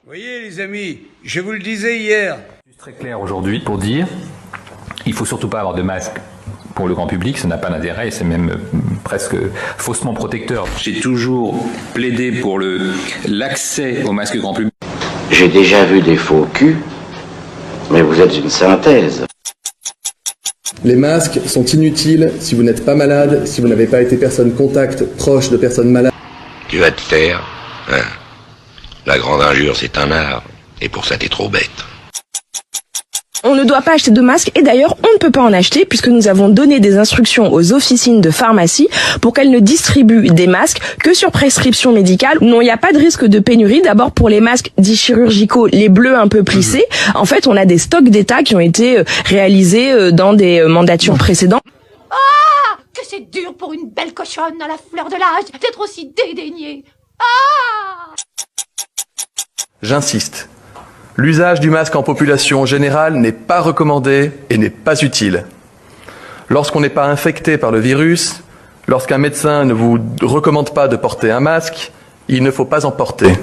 Voyez les amis, je vous le disais hier. C'est très clair aujourd'hui pour dire il faut surtout pas avoir de masque pour le grand public, ça n'a pas d'intérêt et c'est même presque faussement protecteur. J'ai toujours plaidé pour l'accès au masque grand public. J'ai déjà vu des faux culs, mais vous êtes une synthèse. Les masques sont inutiles si vous n'êtes pas malade, si vous n'avez pas été personne contact proche de personnes malades. Tu vas te taire, hein. La grande injure, c'est un art, et pour ça t'es trop bête. On ne doit pas acheter de masques et d'ailleurs on ne peut pas en acheter puisque nous avons donné des instructions aux officines de pharmacie pour qu'elles ne distribuent des masques que sur prescription médicale. Non, il n'y a pas de risque de pénurie. D'abord pour les masques dits chirurgicaux, les bleus un peu plissés. En fait, on a des stocks d'État qui ont été réalisés dans des mandatures précédentes. Ah, que c'est dur pour une belle cochonne à la fleur de l'âge d'être aussi dédaignée. Ah! J'insiste. L'usage du masque en population générale n'est pas recommandé et n'est pas utile. Lorsqu'on n'est pas infecté par le virus, lorsqu'un médecin ne vous recommande pas de porter un masque, il ne faut pas en porter.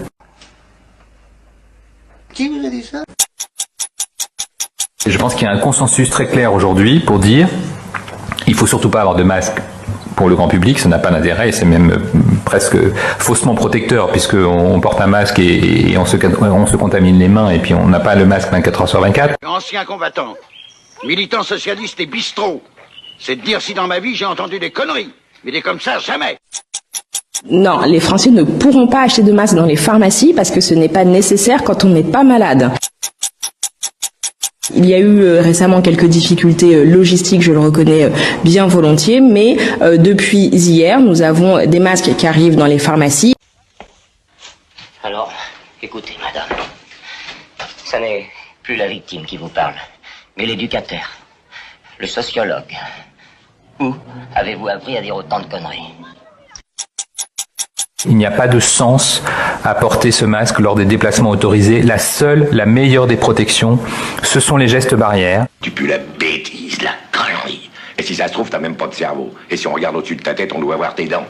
Qui vous a dit ça? Je pense qu'il y a un consensus très clair aujourd'hui pour dire il faut surtout pas avoir de masque pour le grand public, ça n'a pas d'intérêt et c'est même presque faussement protecteur puisqu'on porte un masque et on se contamine les mains et puis on n'a pas le masque 24 heures sur 24. Ancien combattant, militant socialiste et bistrot. C'est de dire si dans ma vie j'ai entendu des conneries. Mais des comme ça, jamais. Non, les Français ne pourront pas acheter de masques dans les pharmacies parce que ce n'est pas nécessaire quand on n'est pas malade. Il y a eu récemment quelques difficultés logistiques, je le reconnais bien volontiers, mais depuis hier, nous avons des masques qui arrivent dans les pharmacies. Alors, écoutez, madame, ça n'est plus la victime qui vous parle, mais l'éducateur, le sociologue. Où avez-vous appris à dire autant de conneries? Il n'y a pas de sens à porter ce masque lors des déplacements autorisés. La meilleure des protections, ce sont les gestes barrières. Tu pues la bêtise, la connerie. Et si ça se trouve, t'as même pas de cerveau. Et si on regarde au-dessus de ta tête, on doit voir tes dents.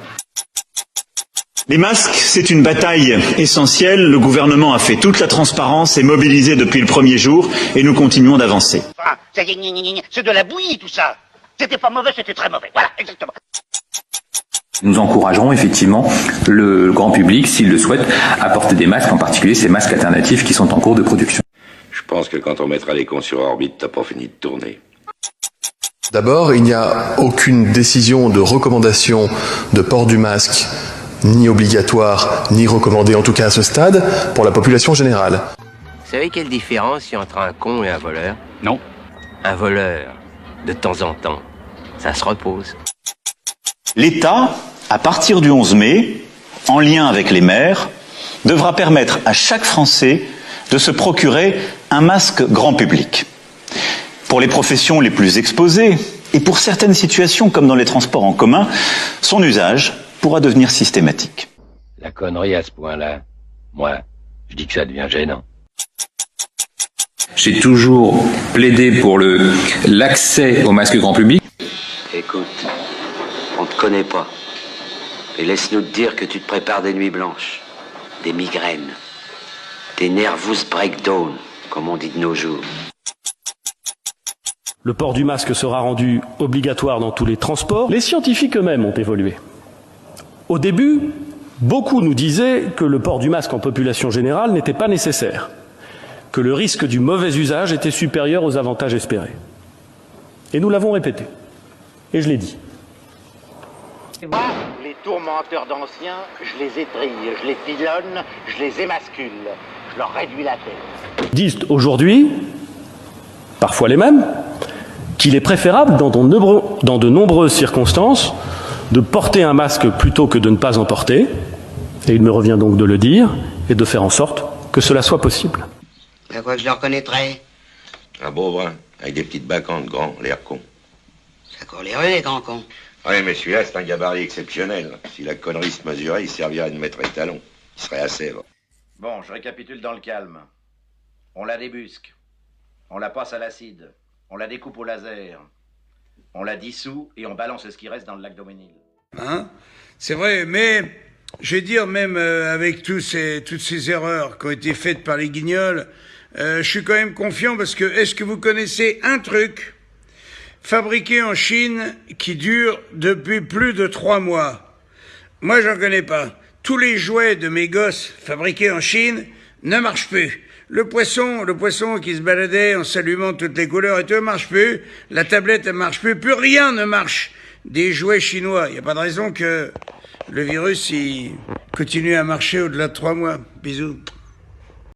Les masques, c'est une bataille essentielle. Le gouvernement a fait toute la transparence et mobilisé depuis le premier jour et nous continuons d'avancer. Ah, c'est de la bouillie tout ça. C'était pas mauvais, c'était très mauvais. Voilà, exactement. Nous encouragerons effectivement le grand public, s'il le souhaite, à porter des masques, en particulier ces masques alternatifs qui sont en cours de production. Je pense que quand on mettra les cons sur orbite, t'as pas fini de tourner. D'abord, il n'y a aucune décision de recommandation de port du masque, ni obligatoire, ni recommandé, en tout cas à ce stade, pour la population générale. Vous savez quelle différence il y a entre un con et un voleur? Non. Un voleur, de temps en temps, ça se repose. L'État, à partir du 11 mai, en lien avec les maires, devra permettre à chaque Français de se procurer un masque grand public. Pour les professions les plus exposées et pour certaines situations comme dans les transports en commun, son usage pourra devenir systématique. La connerie à ce point-là, moi, je dis que ça devient gênant. J'ai toujours plaidé pour l'accès au masque grand public. Écoute, on te connaît pas. Et laisse-nous te dire que tu te prépares des nuits blanches, des migraines, des nervous breakdown, comme on dit de nos jours. Le port du masque sera rendu obligatoire dans tous les transports. Les scientifiques eux-mêmes ont évolué. Au début, beaucoup nous disaient que le port du masque en population générale n'était pas nécessaire, que le risque du mauvais usage était supérieur aux avantages espérés. Et nous l'avons répété. Et je l'ai dit. Les tourmenteurs d'anciens, je les étrille, je les pilonne, je les émascule. Je leur réduis la tête. Disent aujourd'hui, parfois les mêmes, qu'il est préférable dans de nombreuses circonstances de porter un masque plutôt que de ne pas en porter, et il me revient donc de le dire, et de faire en sorte que cela soit possible. À quoi je le reconnaîtrais? Un beau brun, avec des petites bacantes, grand, l'air con. Ça court les rues, les grands cons. Oui, mais celui-là, c'est un gabarit exceptionnel. Si la connerie se mesurait, il servirait de maître étalon. Il serait à Sèvres. Bon, je récapitule dans le calme. On la débusque. On la passe à l'acide. On la découpe au laser. On la dissout et on balance ce qui reste dans le lac d'Auménil. Hein? C'est vrai, mais je vais dire même avec toutes ces erreurs qui ont été faites par les guignols, je suis quand même confiant parce que est-ce que vous connaissez un truc fabriqué en Chine qui dure depuis plus de 3 mois? Moi, j'en connais pas. Tous les jouets de mes gosses fabriqués en Chine ne marchent plus. Le poisson qui se baladait en s'allumant toutes les couleurs et tout, ne marche plus. La tablette ne marche plus. Plus rien ne marche des jouets chinois. Il n'y a pas de raison que le virus il continue à marcher au-delà de 3 mois. Bisous.